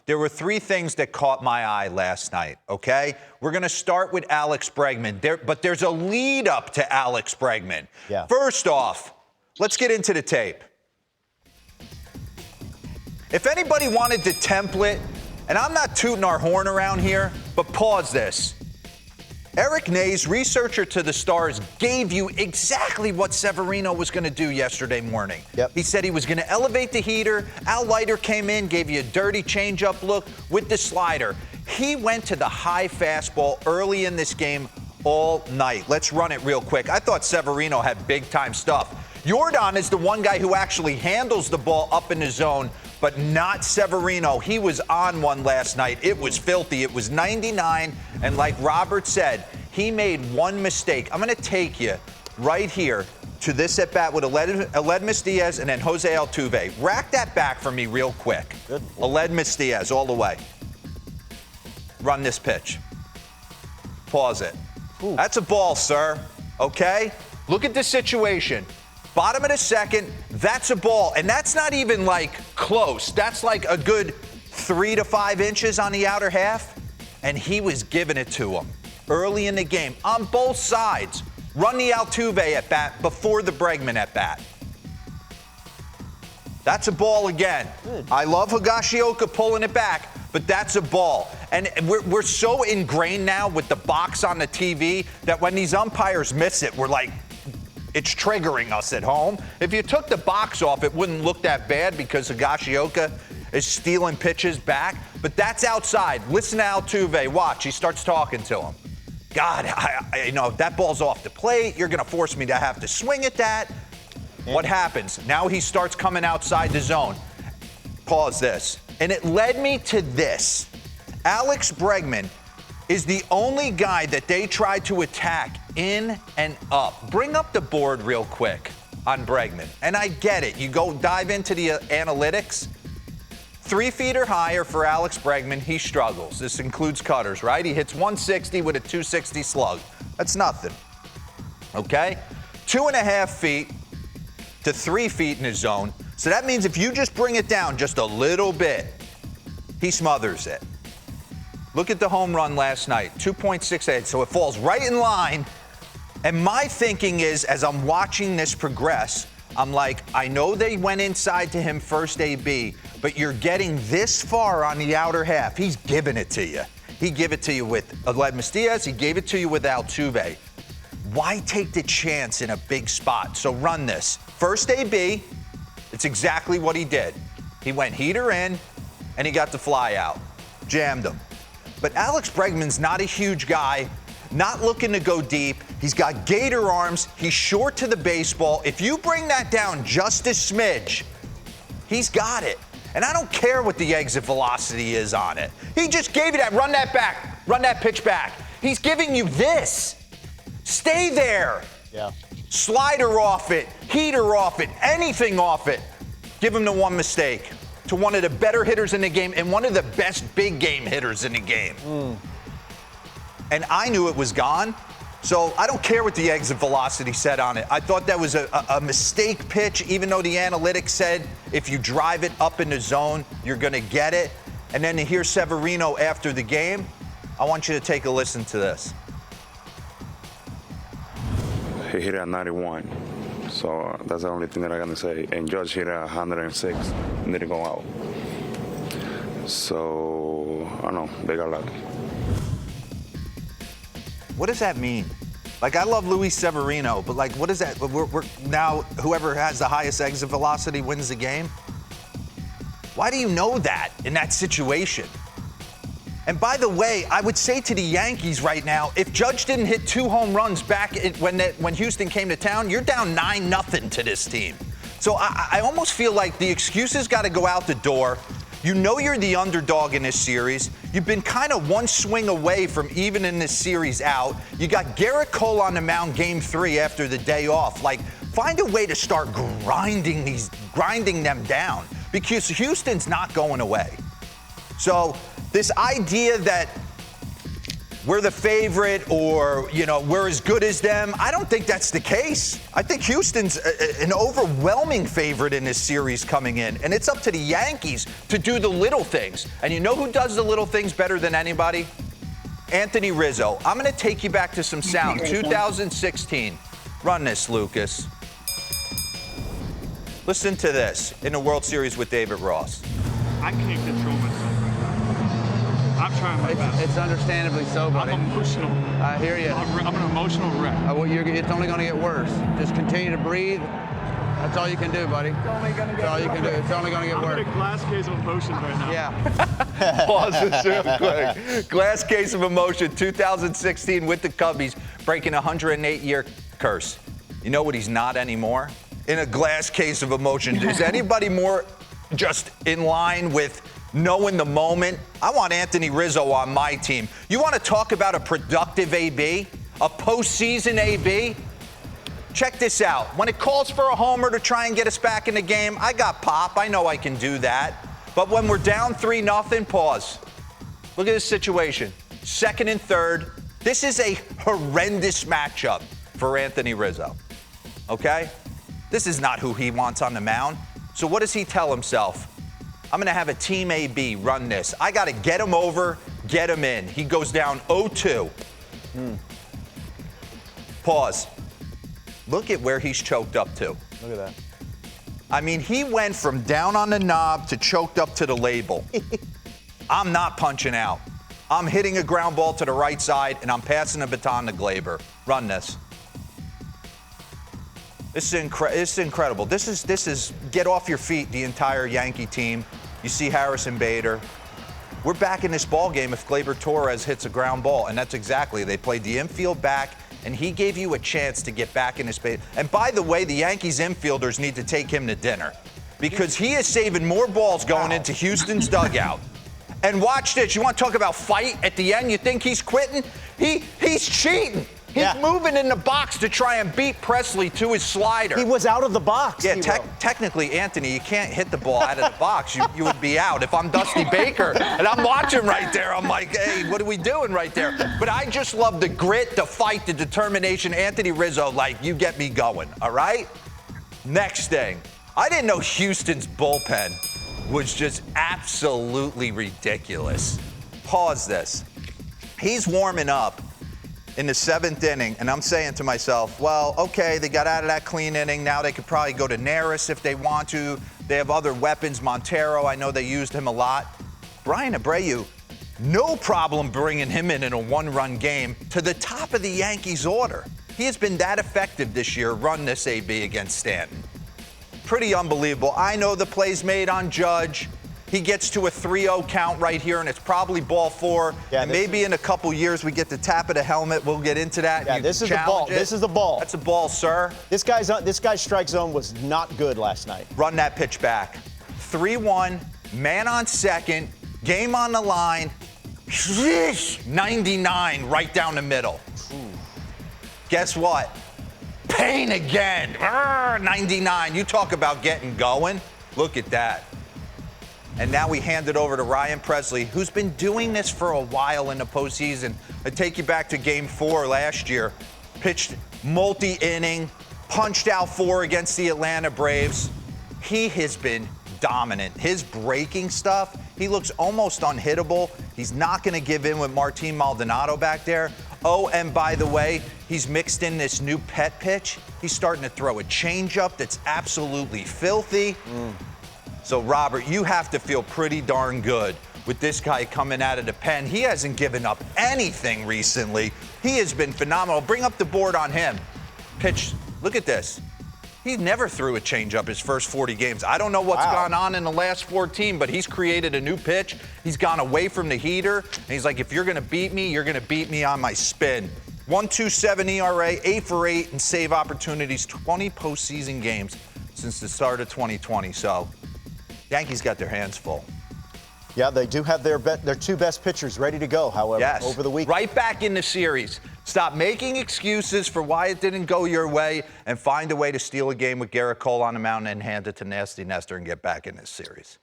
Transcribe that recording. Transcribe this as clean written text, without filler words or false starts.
There were three things that caught my eye last night, okay? We're going to start with Alex Bregman, but there's a lead up to Alex Bregman. Yeah. First off, let's get into the tape. If anybody wanted the template, and I'm not tooting our horn around here, but pause this. Eric Nays, researcher to the Stars, gave you exactly what Severino was going to do yesterday morning. Yep. He said he was going to elevate the heater. Al Leiter came in, gave you a dirty changeup look with the slider. He went to the high fastball early in this game all night. Let's run it real quick. I thought Severino had big-time stuff. Jordan is the one guy who actually handles the ball up in the zone, but not Severino. He was on one last night. It was filthy. It was 99, and like Robert said, he made one mistake. I'm going to take you right here to this at-bat with Aledmus Diaz and then Jose Altuve. Rack that back for me real quick. Good. Aledmus Diaz all the way. Run this pitch. Pause it. Ooh. That's a ball, sir. Okay? Look at this situation. Bottom of the second, that's a ball. And that's not even like close. That's like a good 3 to 5 inches on the outer half. And he was giving it to him early in the game on both sides. Run the Altuve at bat before the Bregman at bat. That's a ball again. Good. I love Higashioka pulling it back, but that's a ball. And we're so ingrained now with the box on the TV that when these umpires miss it, we're like, it's triggering us at home. If you took the box off, it wouldn't look that bad because Higashioka is stealing pitches back. But that's outside. Listen to Altuve. Watch. He starts talking to him. God, that ball's off the plate. You're going to force me to have to swing at that. What happens? Now he starts coming outside the zone. Pause this. And it led me to this. Alex Bregman is the only guy that they tried to attack in and up. Bring up the board real quick on Bregman. And I get it. You go dive into the analytics. 3 feet or higher for Alex Bregman, he struggles. This includes cutters, right? He hits 160 with a 260 slug. That's nothing. Okay? 2.5 feet to 3 feet in his zone. So that means if you just bring it down just a little bit, he smothers it. Look at the home run last night, 2.68. So it falls right in line. And my thinking is, as I'm watching this progress, I'm like, I know they went inside to him first AB, but you're getting this far on the outer half. He's giving it to you. He gave it to you with Aledmus Diaz. He gave it to you with Altuve. Why take the chance in a big spot? So run this. First AB, it's exactly what he did. He went heater in, and he got the fly out. Jammed him. But Alex Bregman's not a huge guy, not looking to go deep. He's got gator arms. He's short to the baseball. If you bring that down just a smidge, he's got it. And I don't care what the exit velocity is on it. He just gave you that. Run that back. Run that pitch back. He's giving you this. Stay there. Yeah. Slider off it. Heater off it. Anything off it. Give him the one mistake. To one of the better hitters in the game and one of the best big game hitters in the game. And I knew it was gone, so I don't care what the exit velocity said on it. I thought that was a mistake pitch, even though the analytics said if you drive it up in the zone, you're going to get it. And then to hear Severino after the game, I want you to take a listen to this. He hit at 91. So that's the only thing that I can say. And Judge hit at 106 and didn't go out. So, I don't know, they got lucky. What does that mean? Like, I love Luis Severino, but like, what is that? We're now, whoever has the highest exit velocity wins the game? Why do you know that in that situation? And by the way, I would say to the Yankees right now, if Judge didn't hit 2 home runs back when Houston came to town, you're down 9-0 to this team. So I almost feel like the excuses got to go out the door. You know you're the underdog in this series. You've been kind of one swing away from even in this series out. You got Garrett Cole on the mound game 3 after the day off. Like, find a way to start grinding them down because Houston's not going away. So this idea that we're the favorite or, we're as good as them. I don't think that's the case. I think Houston's an overwhelming favorite in this series coming in, and it's up to the Yankees to do the little things. And you know who does the little things better than anybody? Anthony Rizzo. I'm going to take you back to some sound. 2016. Run this, Lucas. Listen to this in the World Series with David Ross. I can't control myself right now. I'm trying my best. It's understandably so, buddy. I'm emotional. I hear you. I'm an emotional wreck. It's only going to get worse. Just continue to breathe. That's all you can do, buddy. That's all you can do. It's only going to get worse. I'm in a glass case of emotions right now. Yeah. Pause this real quick. Glass case of emotion, 2016 with the Cubbies, breaking a 108-year curse. You know what he's not anymore? In a glass case of emotion. Is anybody more just in line with knowing the moment? I want Anthony Rizzo on my team. You want to talk about a productive AB? A postseason AB? Check this out. When it calls for a homer to try and get us back in the game, I got pop. I know I can do that. But when we're down 3-0, pause. Look at this situation. Second and third. This is a horrendous matchup for Anthony Rizzo. Okay? This is not who he wants on the mound. So what does he tell himself? I'm going to have a team AB run this. I got to get him over, get him in. He goes down 0-2. Pause. Look at where he's choked up to. Look at that. I mean, he went from down on the knob to choked up to the label. I'm not punching out. I'm hitting a ground ball to the right side, and I'm passing the baton to Glaber. Run this. This is incredible. This is get off your feet, the entire Yankee team. You see Harrison Bader. We're back in this ball game if Glaber Torres hits a ground ball, and that's exactly. They played the infield back, and he gave you a chance to get back in his space. And by the way, the Yankees infielders need to take him to dinner because he is saving more balls going into Houston's dugout. And watch this. You want to talk about fight at the end? You think he's quitting? He's cheating. He's moving in the box to try and beat Presley to his slider. He was out of the box. Yeah, technically, Anthony, you can't hit the ball out of the box. You would be out. If I'm Dusty Baker and I'm watching right there, I'm like, hey, what are we doing right there? But I just love the grit, the fight, the determination. Anthony Rizzo, you get me going, all right? Next thing. I didn't know Houston's bullpen was just absolutely ridiculous. Pause this. He's warming up in the 7th inning, and I'm saying to myself, well, okay, they got out of that clean inning. Now they could probably go to Neris if they want to. They have other weapons. Montero, I know they used him a lot. Brian Abreu, no problem bringing him in a one-run game to the top of the Yankees order. He has been that effective this year. Run this AB against Stanton. Pretty unbelievable. I know the play's made on Judge. He gets to a 3-0 count right here, and it's probably ball 4. Yeah, and maybe in a couple years we get the tap of the helmet. We'll get into that. Yeah, this is the ball. This is the ball. That's a ball, sir. This guy's strike zone was not good last night. Run that pitch back. 3-1, man on second, game on the line. 99 right down the middle. Guess what? Pain again. 99. You talk about getting going. Look at that. And now we hand it over to Ryan Presley, who's been doing this for a while in the postseason. I take you back to Game 4 last year. Pitched multi-inning, punched out 4 against the Atlanta Braves. He has been dominant. His breaking stuff, he looks almost unhittable. He's not going to give in with Martin Maldonado back there. Oh, and by the way, he's mixed in this new pet pitch. He's starting to throw a changeup that's absolutely filthy. So, Robert, you have to feel pretty darn good with this guy coming out of the pen. He hasn't given up anything recently. He has been phenomenal. Bring up the board on him. Pitch, look at this. He never threw a changeup his first 40 games. I don't know what's gone on in the last 14, but he's created a new pitch. He's gone away from the heater, and he's like, if you're going to beat me, you're going to beat me on my spin. 1.27 ERA, 8 for 8 in save opportunities, 20 postseason games since the start of 2020. So, Yankees got their hands full. Yeah, they do have their 2 best pitchers ready to go, however, over the week. Right back in the series. Stop making excuses for why it didn't go your way and find a way to steal a game with Garrett Cole on the mound and hand it to Nasty Nestor and get back in this series.